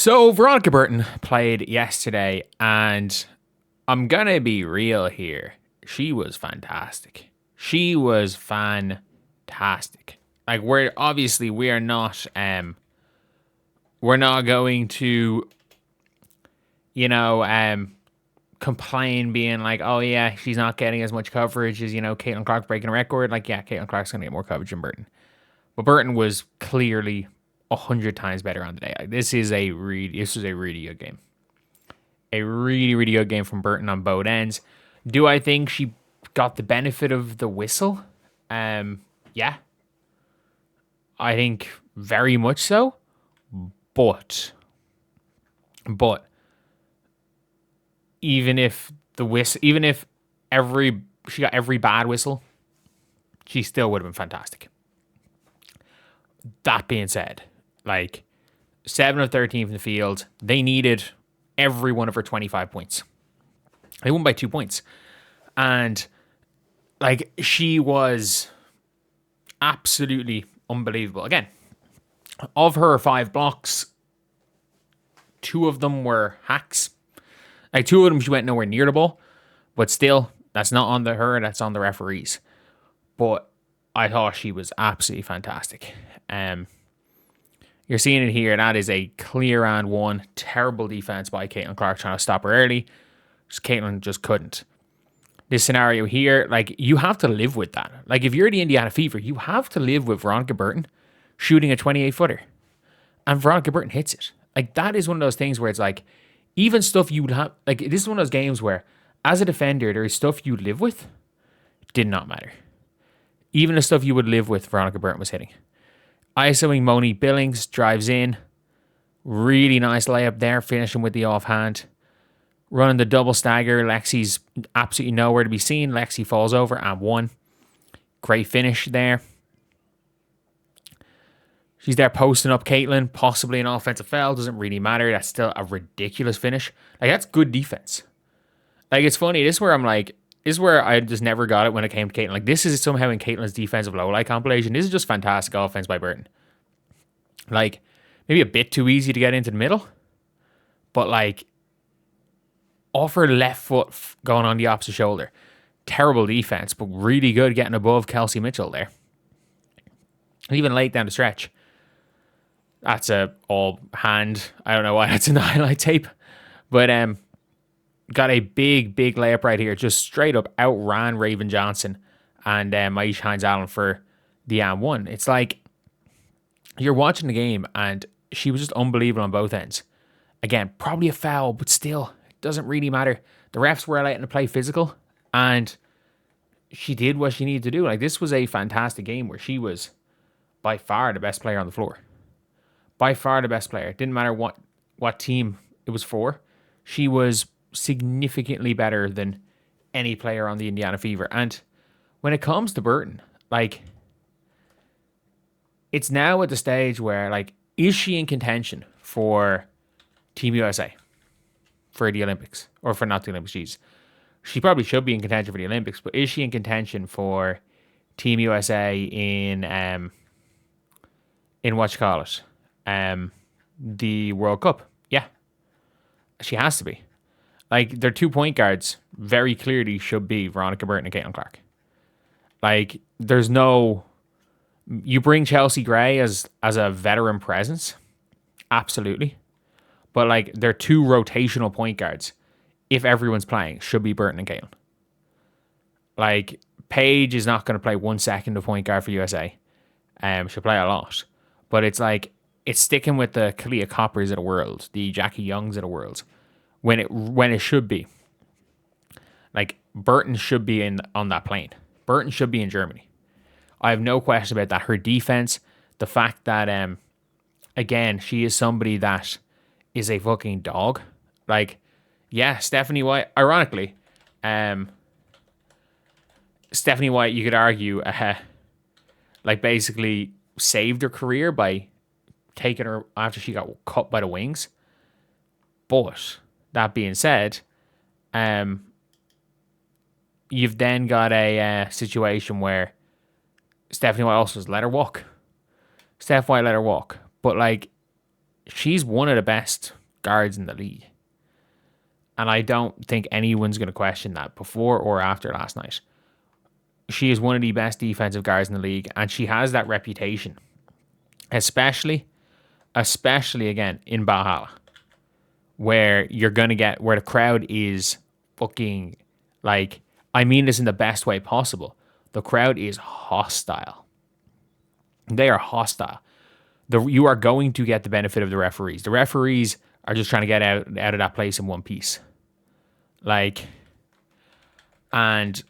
So Veronica Burton played yesterday, and I'm gonna be real here. She was fantastic. She was fantastic. Like we're not going to complain being like, oh yeah, she's not getting as much coverage as Caitlin Clark breaking a record. Like, yeah, Caitlin Clark's gonna get more coverage than Burton, but Burton was clearly 100 times better on the day. Like, this was a really good game. A really, really good game from Burton on both ends. Do I think she got the benefit of the whistle? Yeah. I think very much so. But even if she got every bad whistle, she still would have been fantastic. That being said, like 7 of 13 from the field, they needed every one of her 25 points. They won by 2 points. And like she was absolutely unbelievable. Again, of her 5 blocks, 2 of them were hacks. Like 2 of them she went nowhere near the ball, but still, that's not on her, that's on the referees. But I thought she was absolutely fantastic. You're seeing it here. That is a clear and one. Terrible defense by Caitlin Clark trying to stop her early. Caitlin just couldn't. This scenario here, like, you have to live with that. Like, if you're the Indiana Fever, you have to live with Veronica Burton shooting a 28-footer. And Veronica Burton hits it. Like, that is one of those things where it's like, even stuff you'd have, like, this is one of those games where, as a defender, there is stuff you live with. Did not matter. Even the stuff you would live with, Veronica Burton was hitting. ISOing Monique Billings, drives in. Really nice layup there, finishing with the offhand. Running the double stagger. Lexi's absolutely nowhere to be seen. Lexi falls over and 1. Great finish there. She's there posting up Caitlin, possibly an offensive foul. Doesn't really matter. That's still a ridiculous finish. Like, that's good defense. Like, it's funny. This is where I just never got it when it came to Caitlin. Like, this is somehow in Caitlin's defensive low-light compilation. This is just fantastic offense by Burton. Like, maybe a bit too easy to get into the middle. But, like, off her left foot going on the opposite shoulder. Terrible defense, but really good getting above Kelsey Mitchell there. And even late down the stretch. That's a all hand. I don't know why that's in the highlight tape. But got a big layup right here. Just straight up outran Raven Johnson and Maisha Hines-Allen for the and 1. It's like you're watching the game and she was just unbelievable on both ends. Again, probably a foul, but still, it doesn't really matter. The refs were letting her play physical and she did what she needed to do. Like, this was a fantastic game where she was by far the best player on the floor. By far the best player. It didn't matter what team it was for. She was significantly better than any player on the Indiana Fever. And when it comes to Burton, like, it's now at the stage where, like, is she in contention for Team USA? For the Olympics? Or for not the Olympics, geez. She probably should be in contention for the Olympics, but is she in contention for Team USA in what you call it? The World Cup? Yeah. She has to be. Like, their 2 point guards very clearly should be Veronica Burton and Caitlin Clark. Like, there's no... You bring Chelsea Gray as a veteran presence. Absolutely. But, like, their 2 rotational point guards, if everyone's playing, should be Burton and Caitlin. Like, Paige is not going to play 1 second of point guard for USA. She'll play a lot. But it's like, it's sticking with the Kalia Coppers of the world, the Jackie Youngs of the world. When it should be. Like, Burton should be on that plane. Burton should be in Germany. I have no question about that. Her defense, the fact that, again, she is somebody that is a fucking dog. Like, yeah, Stephanie White, ironically, Stephanie White, you could argue, like, basically saved her career by taking her after she got cut by the wings. But that being said, you've then got a situation where Stephanie White also let her walk. Steph White let her walk. But, like, she's one of the best guards in the league. And I don't think anyone's going to question that before or after last night. She is one of the best defensive guards in the league, and she has that reputation, especially again in Valhalla, where you're going to get, where the crowd is fucking, like, I mean this in the best way possible. The crowd is hostile. They are hostile. You are going to get the benefit of the referees. The referees are just trying to get out of that place in one piece. Like, and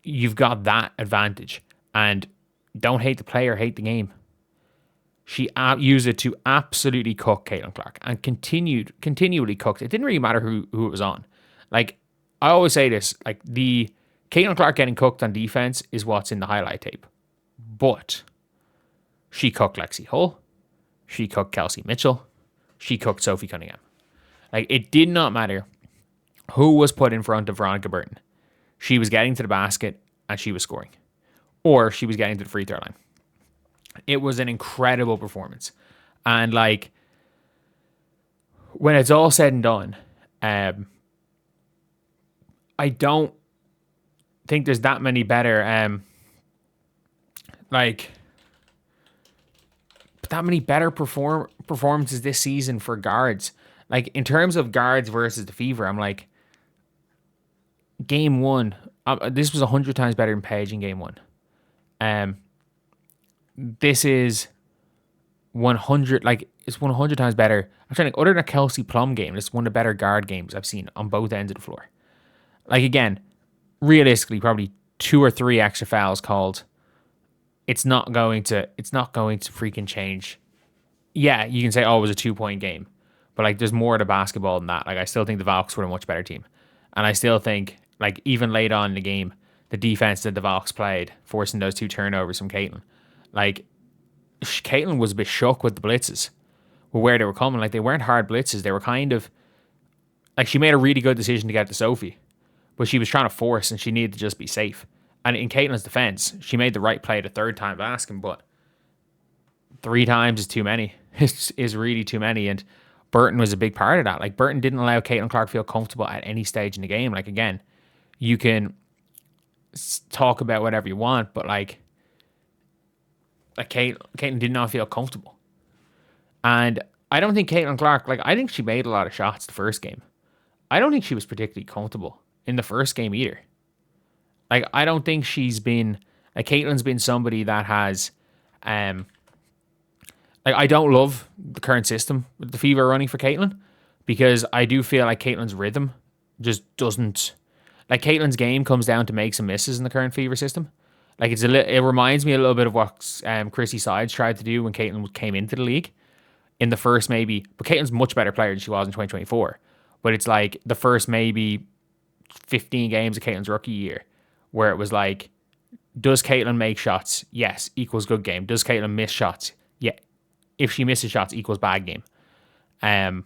you've got that advantage. And don't hate the player, hate the game. She used it to absolutely cook Caitlin Clark and continually cooked. It didn't really matter who it was on. Like, I always say this, like, the Caitlin Clark getting cooked on defense is what's in the highlight tape. But she cooked Lexi Hull. She cooked Kelsey Mitchell. She cooked Sophie Cunningham. Like, it did not matter who was put in front of Veronica Burton. She was getting to the basket and she was scoring. Or she was getting to the free throw line. It was an incredible performance. And, like, when it's all said and done, I don't think there's that many better, performances this season for guards. Like, in terms of guards versus the Fever, I'm like, game one, this was 100 times better than Paige in game one. This is 100, like, it's 100 times better. I'm trying to, other than a Kelsey Plum game, it's one of the better guard games I've seen on both ends of the floor. Like, again, realistically, probably 2 or 3 extra fouls called. It's not going to freaking change. Yeah, you can say, oh, it was a 2-point game. But, like, there's more to basketball than that. Like, I still think the Valks were a much better team. And I still think, like, even late on in the game, the defense that the Valks played, forcing those 2 turnovers from Caitlin. Like, Caitlin was a bit shook with the blitzes, with where they were coming. Like, they weren't hard blitzes. They were kind of, like, she made a really good decision to get to Sophie. But she was trying to force, and she needed to just be safe. And in Caitlin's defense, she made the right play the third time asking, but 3 times is too many. Is really too many. And Burton was a big part of that. Like, Burton didn't allow Caitlin Clark to feel comfortable at any stage in the game. Like, again, you can talk about whatever you want, but, like Caitlin did not feel comfortable. And I don't think Caitlin Clark, like, I think she made a lot of shots the first game. I don't think she was particularly comfortable in the first game either. Like, I don't think she's been, like, Caitlin's been somebody that has, like, I don't love the current system with the Fever running for Caitlin, because I do feel like Caitlin's rhythm just doesn't, like, Caitlin's game comes down to makes and misses in the current Fever system. Like, it reminds me a little bit of what Chrissy Sides tried to do when Caitlin came into the league in the first maybe, but Caitlin's a much better player than she was in 2024. But it's like the first maybe 15 games of Caitlin's rookie year, where it was like, does Caitlin make shots? Yes, equals good game. Does Caitlin miss shots? Yeah. If she misses shots, equals bad game. And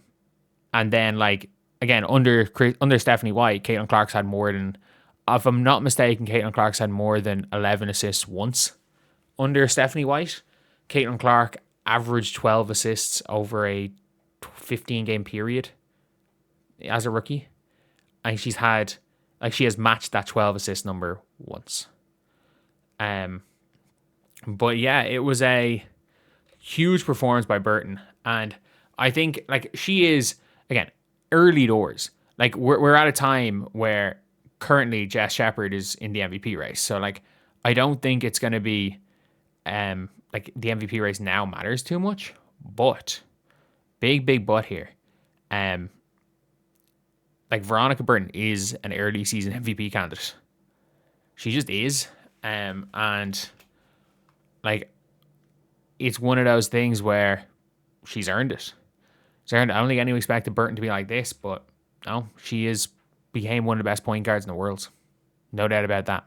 then, like, again, under Stephanie White, Caitlin Clark's had more than, if I'm not mistaken, Caitlin Clark's had more than 11 assists once. Under Stephanie White, Caitlin Clark averaged 12 assists over a 15-game period as a rookie. And she's had, like, she has matched that 12 assist number once. But yeah, it was a huge performance by Burton. And I think, like, she is, again, early doors. Like, we're at a time where currently Jess Shepherd is in the MVP race. So, like, I don't think it's going to be, like, the MVP race now matters too much. But, big but here. Like, Veronica Burton is an early season MVP candidate. She just is. And, like, it's one of those things where she's earned it. She's earned it. I don't think anyone expected Burton to be like this, but no, she became one of the best point guards in the world. No doubt about that.